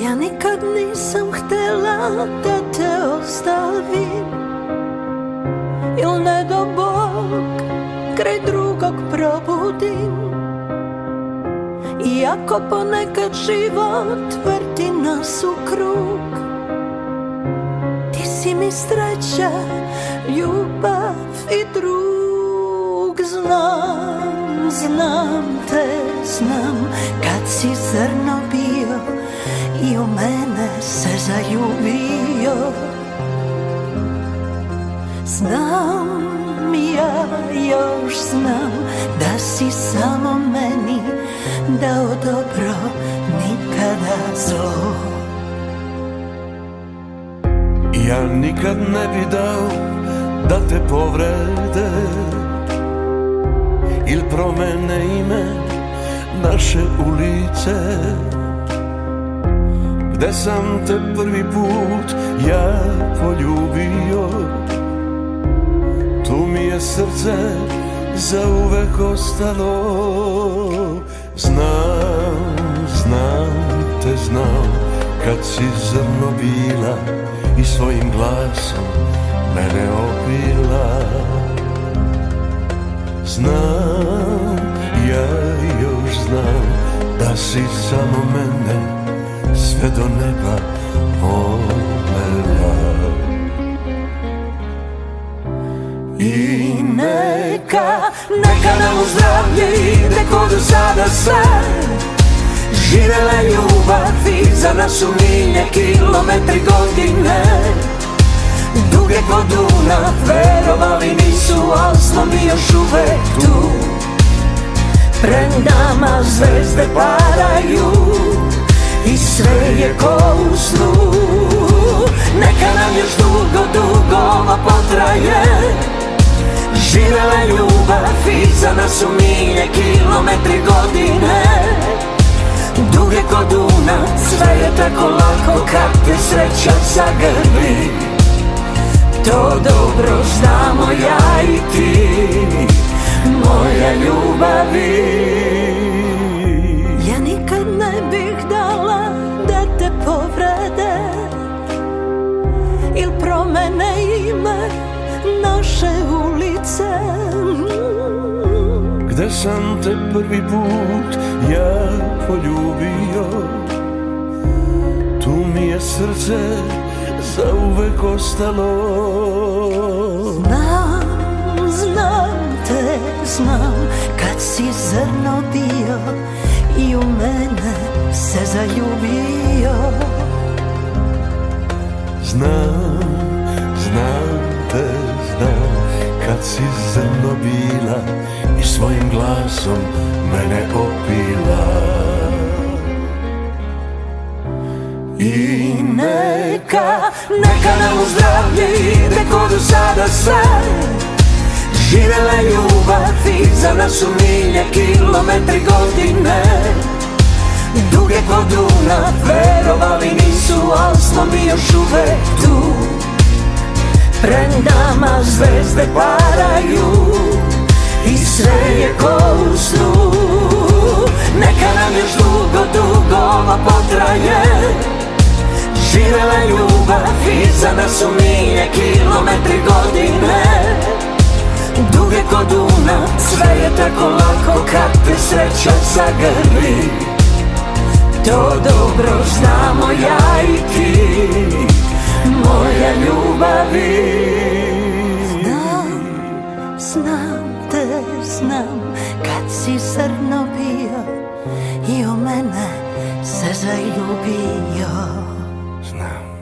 Ja nikad nisam htjela da te ostavim, il ne do Bog kraj drugog probudim. Iako ponekad život vrti nas u krug, ti si mi sreća, ljubav i drug. Znam, znam te, znam, kad si zrno bio i u mene se zaljubio. Znam, ja još znam da si samo meni dao dobro, nikada zlo. Ja nikad ne bi dao da te povrede il promene ime naše ulice, gde sam te prvi put ja poljubio. Tu mi je srce zauvek ostalo. Znam, znam te, znam, kad si zrno bila i svojim glasom mene opila. Znam, ja još znam da si samo mene sve do neba volela. I neka nam u zdravlje ide ko do sada sve. Živela ljubav i za nas su milje kilometri godine. Duge ko Dunav, verovali nisu, al smo mi još uvek tu. Pred nama zvezde paraju i sve je ko u snu. Neka nam još dugo, dugo ovo potraje. Živela ljubav i za nas su milje kilometri godine. Duge ko Dunav, sve je tako lako kad te sreća zagrli. To dobro znamo ja i ti, moja ljubavi. Ja nikad ne bih dala da te povrede il promene ime naše ulice, gde sam te prvi put ja poljubio. Tu mi je srce zauvek ostalo. Znam, znam te, znam, kad si zrno bio i u mene se zaljubio. Znam, znam te, znam, kad si zrno bila i svojim glasom mene opila. I neka nam u zdravlje ide ko do sada sve. Živela ljubav i za nas su milje kilometri godine. Duge ko Dunav, verovali nisu, al smo mi još uvek tu. Pred nama zvezde paraju i sve je ko u snu. Neka nam još dugo, dugo ovo potraje. Živela ljubav i za nas su milje kilometri godine. Duge ko Dunav, sve je tako lako kad te sreća zagrli. To dobro znamo ja i ti, moja ljubavi. Znam, znam te, znam, kad si zrno bio i u mene se zaljubio. Znam.